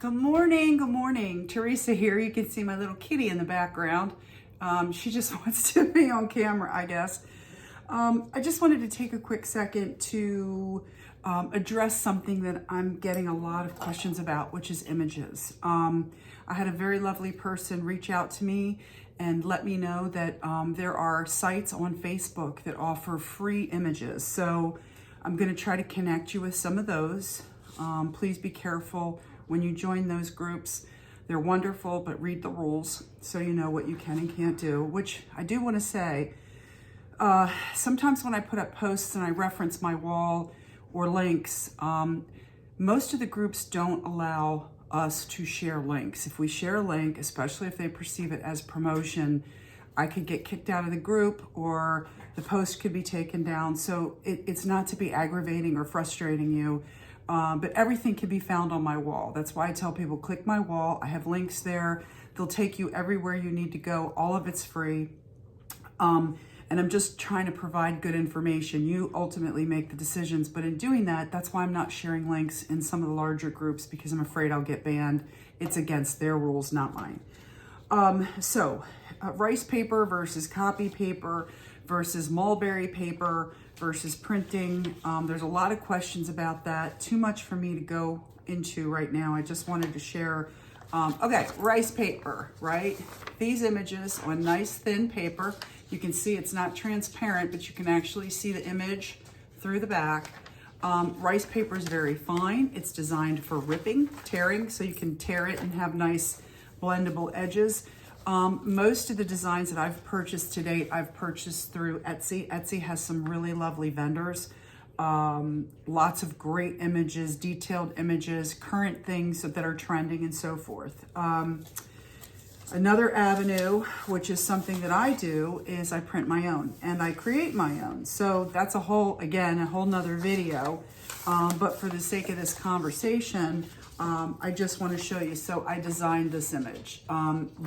Good morning, good morning. Teresa here. You can see my little kitty in the background. She just wants to be on camera, I guess. I just wanted to take a quick second to address something that I'm getting a lot of questions about, which is images. I had a very lovely person reach out to me and let me know that there are sites on Facebook that offer free images. So I'm going to try to connect you with some of those. Please be careful when you join those groups. They're wonderful, but read the rules so you know what you can and can't do, which I do want to say. Sometimes when I put up posts and I reference my wall or links, most of the groups don't allow us to share links. If we share a link, especially if they perceive it as promotion, I could get kicked out of the group or the post could be taken down. So it's not to be aggravating or frustrating you. But everything can be found on my wall. That's why I tell people, click my wall. I have links there. They'll take you everywhere you need to go. All of it's free. And I'm just trying to provide good information. You ultimately make the decisions. But in doing that, that's why I'm not sharing links in some of the larger groups, because I'm afraid I'll get banned. It's against their rules, not mine. Rice paper versus copy paper versus mulberry paper versus printing. There's a lot of questions about that. Too much for me to go into right now. I just wanted to share. Okay, rice paper, right? These images on nice thin paper. You can see it's not transparent, but you can actually see the image through the back. Rice paper is very fine. It's designed for ripping, tearing, so you can tear it and have nice blendable edges. Most of the designs that I've purchased to date, I've purchased through Etsy. Etsy has some really lovely vendors. Lots of great images, detailed images, current things that are trending and so forth. Another avenue, which is something that I do, is I print my own and I create my own. So that's a whole nother video. But for the sake of this conversation, I just want to show you. So I designed this image.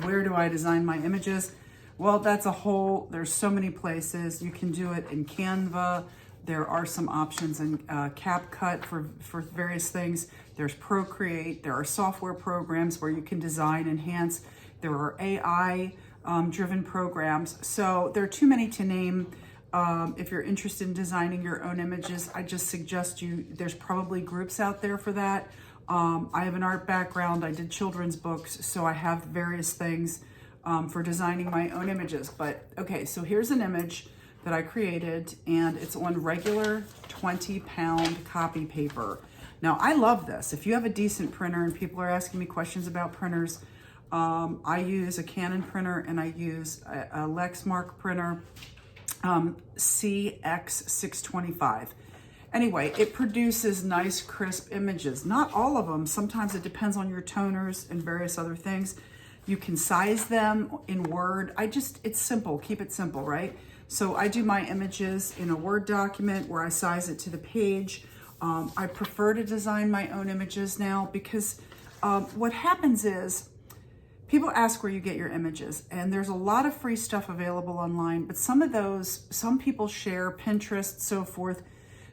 Where do I design my images? Well, there's so many places. You can do it in Canva. There are some options in CapCut for various things. There's Procreate. There are software programs where you can design, enhance. There are AI driven programs. So there are too many to name. If you're interested in designing your own images, I just suggest there's probably groups out there for that. I have an art background. I did children's books, so I have various things for designing my own images. But okay, so here's an image that I created, and it's on regular 20-pound copy paper. Now, I love this. If you have a decent printer, and people are asking me questions about printers, I use a Canon printer and I use a Lexmark printer, CX625. Anyway, it produces nice, crisp images. Not all of them. Sometimes it depends on your toners and various other things. You can size them in Word. It's simple. Keep it simple, right? So I do my images in a Word document where I size it to the page. I prefer to design my own images now because what happens is people ask where you get your images, and there's a lot of free stuff available online, but some people share Pinterest, so forth,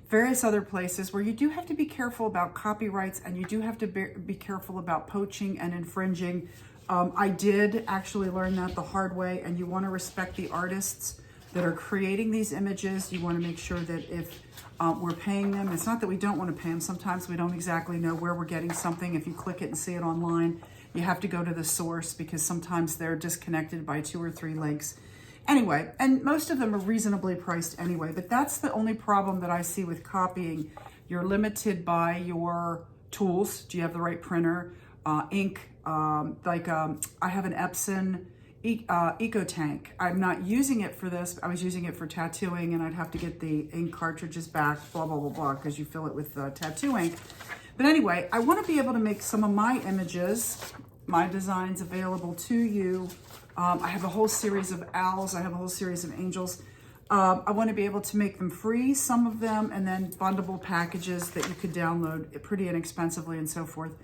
various other places where you do have to be careful about copyrights and you do have to be careful about poaching and infringing. I did actually learn that the hard way, and you want to respect the artists that are creating these images. You want to make sure that if we're paying them, it's not that we don't want to pay them. Sometimes we don't exactly know where we're getting something. If you click it and see it online, you have to go to the source because sometimes they're disconnected by 2 or 3 links. Anyway, and most of them are reasonably priced anyway, but that's the only problem that I see with copying. You're limited by your tools. Do you have the right printer? Ink, I have an Epson EcoTank. I'm not using it for this. I was using it for tattooing, and I'd have to get the ink cartridges back, blah, blah, blah, blah, because you fill it with tattoo ink. But anyway, I want to be able to make some of my images, my designs available to you. I have a whole series of owls. I have a whole series of angels. I want to be able to make them free, some of them, and then fundable packages that you could download pretty inexpensively and so forth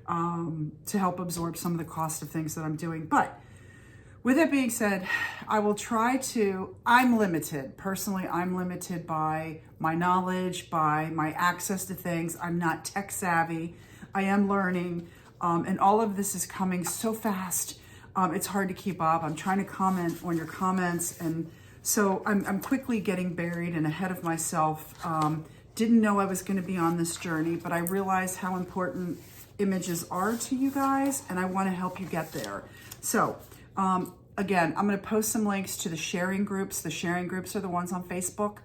to help absorb some of the cost of things that I'm doing. But with that being said, I will try to, I'm limited. Personally, I'm limited by my knowledge, by my access to things. I'm not tech savvy. I am learning. And all of this is coming so fast. It's hard to keep up. I'm trying to comment on your comments, and so I'm quickly getting buried and ahead of myself. Didn't know I was going to be on this journey, but I realized how important images are to you guys, and I want to help you get there. So again, I'm going to post some links to the sharing groups. The sharing groups are the ones on Facebook.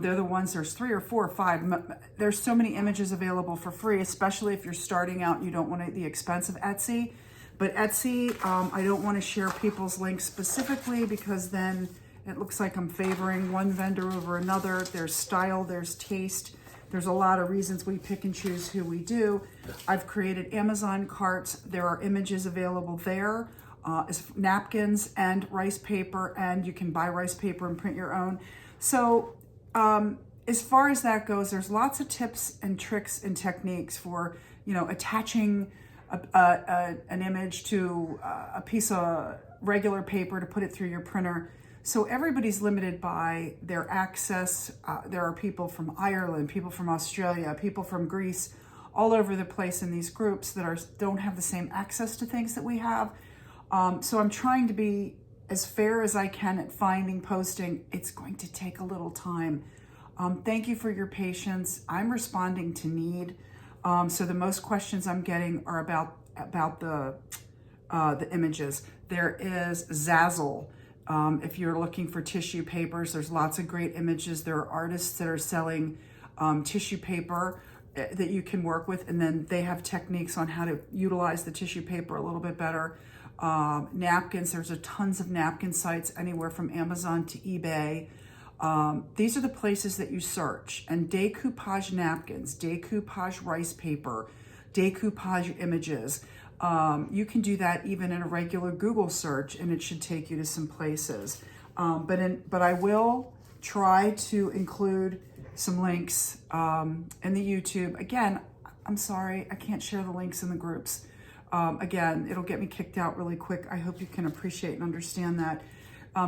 They're the ones, there's 3 or 4 or 5. There's so many images available for free, especially if you're starting out and you don't want the expense of Etsy. But Etsy, I don't want to share people's links specifically, because then it looks like I'm favoring one vendor over another. There's style, there's taste. There's a lot of reasons we pick and choose who we do. I've created Amazon carts. There are images available there, as napkins and rice paper, and you can buy rice paper and print your own. So as far as that goes, there's lots of tips and tricks and techniques for, attaching an image to a piece of regular paper to put it through your printer. So everybody's limited by their access. There are people from Ireland, people from Australia, people from Greece, all over the place in these groups that don't have the same access to things that we have. So I'm trying to be as fair as I can at finding, posting. It's going to take a little time. Thank you for your patience. I'm responding to need. So the most questions I'm getting are about the images. There is Zazzle. If you're looking for tissue papers, there's lots of great images. There are artists that are selling tissue paper that you can work with, and then they have techniques on how to utilize the tissue paper a little bit better. Napkins, there's tons of napkin sites, anywhere from Amazon to eBay. These are the places that you search. And decoupage napkins, decoupage rice paper, decoupage images. You can do that even in a regular Google search, and it should take you to some places. But I will try to include some links in the YouTube. Again, I'm sorry, I can't share the links in the groups. Again, it'll get me kicked out really quick. I hope you can appreciate and understand that.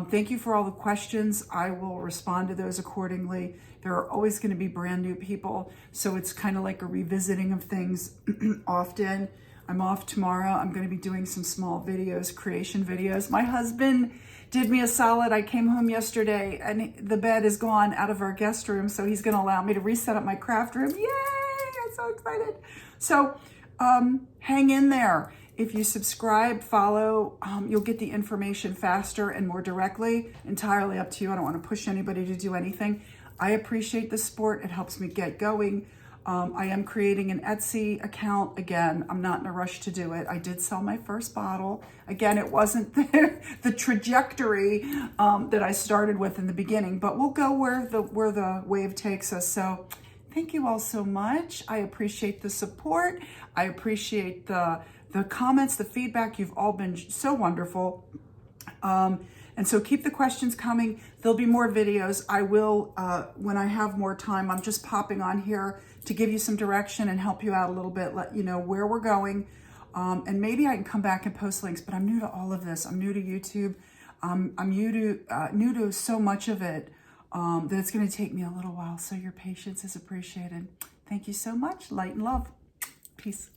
Thank you for all the questions. I will respond to those accordingly. There are always going to be brand new people, so it's kind of like a revisiting of things often. I'm off tomorrow. I'm going to be doing some small videos, creation videos. My husband did me a solid. I came home yesterday and the bed is gone out of our guest room, so he's going to allow me to reset up my craft room. Yay! I'm so excited. So hang in there. If you subscribe, follow, you'll get the information faster and more directly. Entirely up to you. I don't want to push anybody to do anything. I appreciate the support. It helps me get going. I am creating an Etsy account. Again, I'm not in a rush to do it. I did sell my first bottle. Again, it wasn't the trajectory that I started with in the beginning, but we'll go where the wave takes us. So thank you all so much. I appreciate the support. I appreciate the comments, the feedback. You've all been so wonderful. And so keep the questions coming. There'll be more videos. I will, when I have more time, I'm just popping on here to give you some direction and help you out a little bit, let you know where we're going. And maybe I can come back and post links, but I'm new to all of this. I'm new to YouTube. I'm new to so much of it that it's going to take me a little while. So your patience is appreciated. Thank you so much. Light and love. Peace.